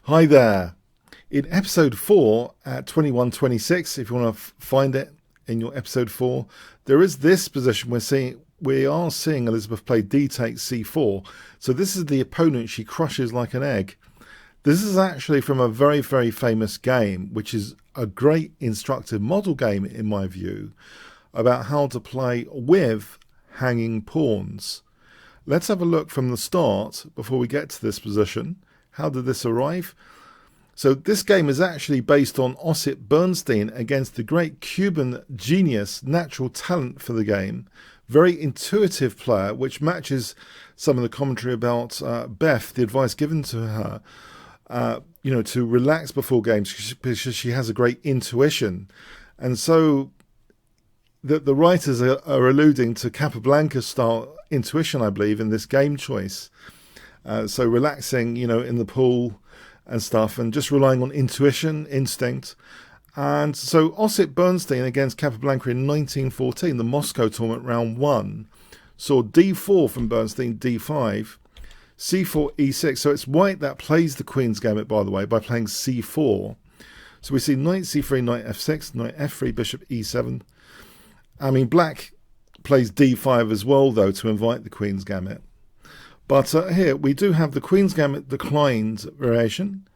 Hi there. In episode 4 at 21:26, if you want to find it in your episode 4, there is this position we are seeing Elizabeth play d takes c4. So this is the opponent she crushes like an egg. This is actually from a very, very famous game, which is a great instructive model game in my view, about how to play with hanging pawns. Let's have a look from the start before we get to this position. How did this arrive? So this game is actually based on Ossip Bernstein against the great Cuban genius, natural talent for the game. Very intuitive player, which matches some of the commentary about Beth, the advice given to her, to relax before games because she has a great intuition. And so the writers are alluding to Kappa Blank style intuition, I believe, in this game choice. So relaxing, in the pool and stuff, and just relying on intuition, instinct. And so Ossip Bernstein against Kappa Blank in 1914, the Moscow tournament, round 1, saw d4 from Bernstein, d5, c4, e6. So it's white that plays the Queen's Gambit, by the way, by playing c4. So we see knight c3, knight f6, knight f3, bishop e7. I mean, black plays d5 as well, though, to invite the Queen's Gambit. But here we do have the Queen's Gambit declined variation,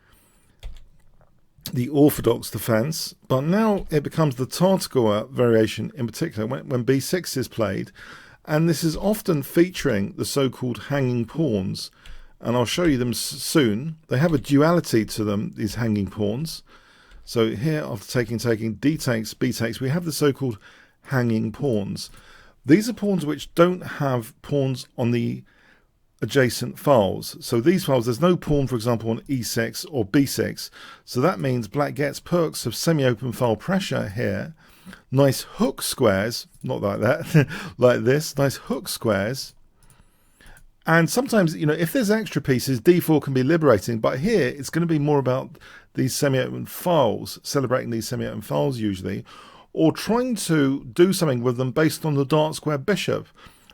the orthodox defense, but now it becomes the Tartagower variation in particular when b6 is played, and this is often featuring the so-called hanging pawns, and I'll show you them soon. They have a duality to them, these hanging pawns. So here, after taking, d takes, b takes, we have the so-called hanging pawns. These are pawns which don't have pawns on the adjacent files. So these files, there's no pawn, for example, on e6 or b6. So that means black gets perks of semi-open file pressure here. Nice hook squares, not like that, like this, nice hook squares. And sometimes, if there's extra pieces, d4 can be liberating, but here it's going to be more about these semi-open files, celebrating these semi-open files usually, or trying to do something with them based on the dark square bishop.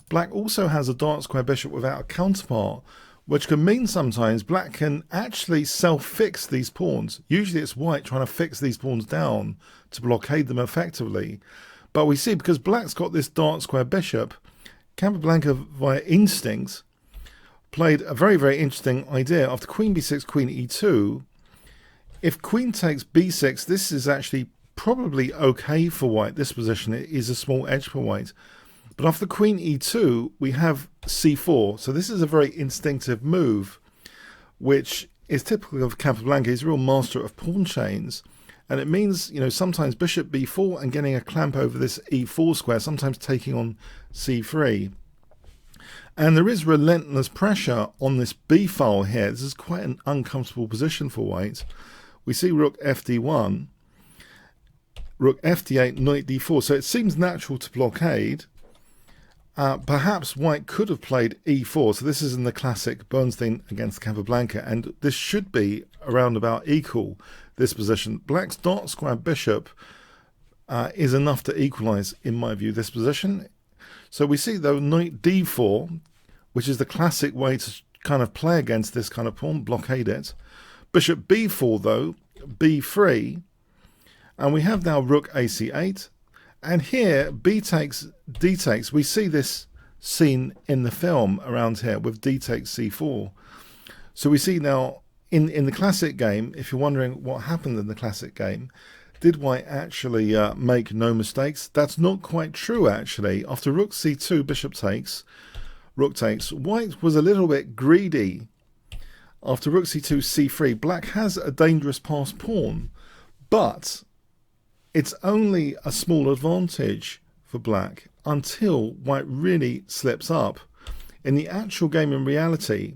Black also has a dark square bishop without a counterpart, which can mean sometimes black can actually self-fix these pawns. Usually it's white trying to fix these pawns down to blockade them effectively. But we see, because black's got this dark square bishop, Kappa Blank via instinct played a very, very interesting idea. After queen b6, queen e2, if queen takes b6, this is actually probably okay for white. This position is a small edge for white. But after queen e2, we have c4. So this is a very instinctive move, which is typical of Kappa Blank. He's a real master of pawn chains. And it means, sometimes bishop b4 and getting a clamp over this e4 square, sometimes taking on c3. And there is relentless pressure on this b file here. This is quite an uncomfortable position for white. We see rook fd1, rook fd8, knight d4. So it seems natural to blockade. Perhaps white could have played e4, so this is in the classic Bernstein against Capablanca, and this should be around about equal, this position. Black's dark square bishop is enough to equalise, in my view, this position. So we see, though, knight d4, which is the classic way to kind of play against this kind of pawn, blockade it. Bishop b4, though, b3, and we have now rook ac8. And here, b takes, d takes, we see this scene in the film around here with d takes c4. So we see now, in the classic game, if you're wondering what happened in the classic game, did white actually make no mistakes? That's not quite true, actually. After rook c2, bishop takes, rook takes, white was a little bit greedy. After rook c2, c3, black has a dangerous passed pawn, but it's only a small advantage for black until white really slips up. In the actual game, in reality,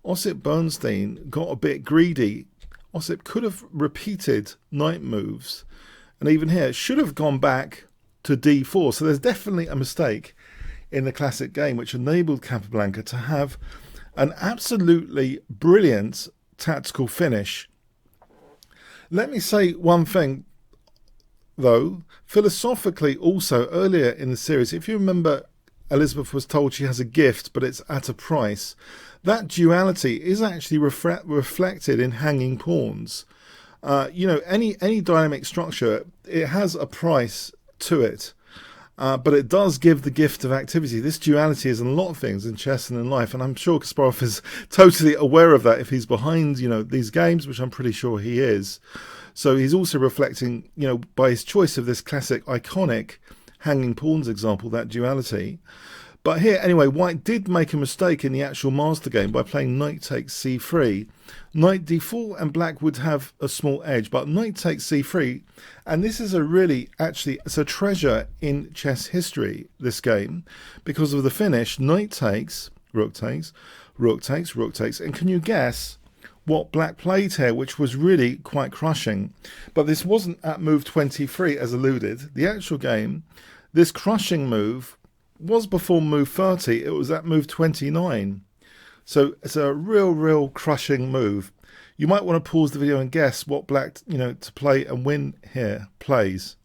Ossip Bernstein got a bit greedy. Ossip could have repeated knight moves, and even here should have gone back to d4. So there's definitely a mistake in the classic game which enabled Capablanca to have an absolutely brilliant tactical finish. Let me say one thing, though, philosophically also, earlier in the series, if you remember Elizabeth was told she has a gift, but it's at a price. That duality is actually reflected in hanging pawns. You know, any dynamic structure, it has a price to it. But it does give the gift of activity. This duality is in a lot of things in chess and in life, and I'm sure Kasparov is totally aware of that if he's behind, you know, these games, which I'm pretty sure he is. So he's also reflecting, you know, by his choice of this classic iconic hanging pawns example, that duality. But here, anyway, White did make a mistake in the actual master game by playing knight takes c3. Knight d4 and black would have a small edge, but knight takes c3, and this is a really, actually, it's a treasure in chess history, this game, because of the finish, knight takes, rook takes, rook takes, rook takes, and can you guess what black played here, which was really quite crushing? But this wasn't at move 23 as alluded. The actual game, this crushing move was before move 30, it was at move 29. So it's a real crushing move. You might want to pause the video and guess what black, you know, to play and win here plays.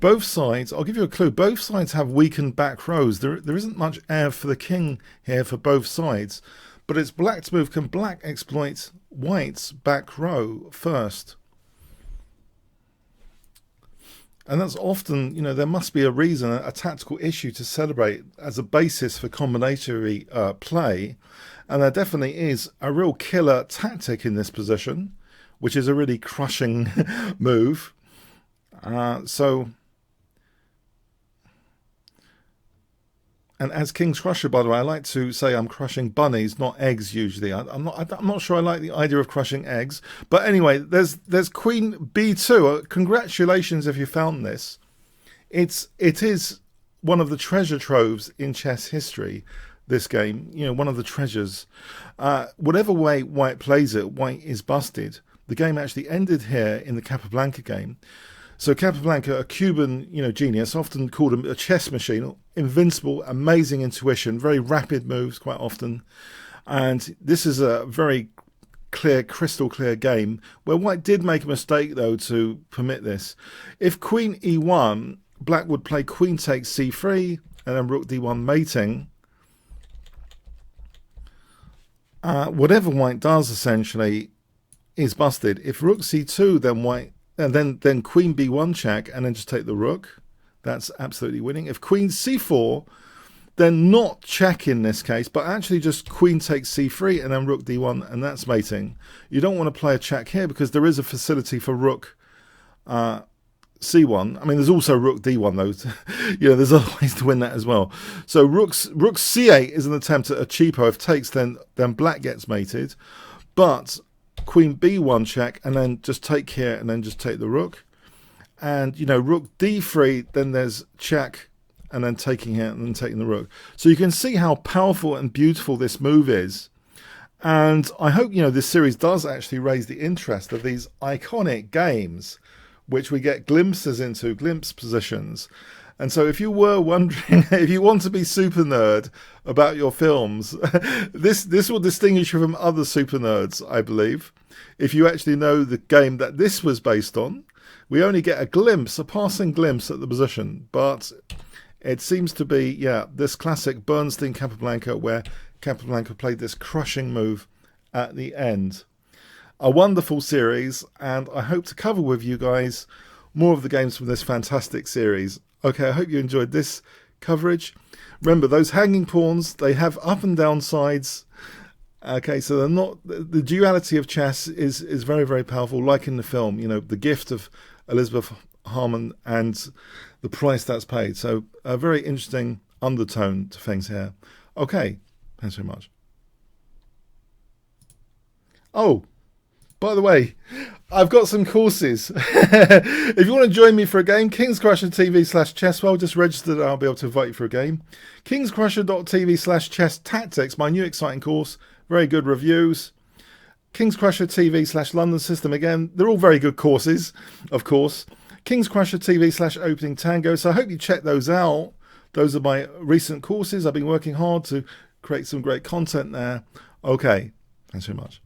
Both sides, I'll give you a clue, both sides have weakened back rows. There isn't much air for the king here for both sides, but it's black's move. Can black exploit white's back row first? And that's often, you know, there must be a reason, a tactical issue to celebrate as a basis for combinatory play. And there definitely is a real killer tactic in this position, which is a really crushing move. And as Kingscrusher, by the way, I like to say I'm crushing bunnies, not eggs usually. I'm not sure I like the idea of crushing eggs. But anyway, there's Queen B2. Congratulations if you found this. It is one of the treasure troves in chess history, this game. You know, one of the treasures. Whatever way White plays it, White is busted. The game actually ended here in the Kappa Blank game. So Kappa Blank, a Cuban, you know, genius, often called a chess machine, invincible, amazing intuition, very rapid moves quite often. And this is a very clear, crystal clear game where White did make a mistake, though, to permit this. If Queen E1, Black would play Queen takes C3 and then Rook D1 mating. Whatever White does, essentially, is busted. If Rook C2, then White... And then Queen B1 check and then just take the rook. That's absolutely winning. If Queen C4, then not check in this case, but actually just Queen takes C3 and then Rook D1, and that's mating. You don't want to play a check here because there is a facility for Rook C1. I mean, there's also Rook D1 though. You know, there's other ways to win that as well. So Rook C8 is an attempt at a cheapo. If takes, then Black gets mated. But Queen B1 check and then just take here and then just take the rook. And, you know, Rook D3, then there's check and then taking here and then taking the rook. So you can see how powerful and beautiful this move is. And I hope, you know, this series does actually raise the interest of these iconic games, which we get glimpses into, glimpse positions. And so if you were wondering, if you want to be super nerd about your films, this will distinguish you from other super nerds, I believe. If you actually know the game that this was based on, we only get a glimpse, a passing glimpse at the position. But it seems to be, yeah, this classic Bernstein Capablanca where Capablanca played this crushing move at the end. A wonderful series, and I hope to cover with you guys more of the games from this fantastic series. Okay, I hope you enjoyed this coverage. Remember, those hanging pawns, they have up and down sides. Okay, so they're not... The duality of chess is very, very powerful, like in the film. You know, the gift of Elizabeth Harmon and the price that's paid. So a very interesting undertone to things here. Okay, thanks very much. Oh, by the way, I've got some courses. If you want to join me for a game, Kingscrusher TV/chesswell, just register and I'll be able to invite you for a game. Kingscrusher.tv/chess tactics, my new exciting course. Very good reviews. Kingscrusher TV/London System, again, they're all very good courses, of course. Kingscrusher TV/opening tango. So I hope you check those out. Those are my recent courses. I've been working hard to create some great content there. Okay, thanks very much.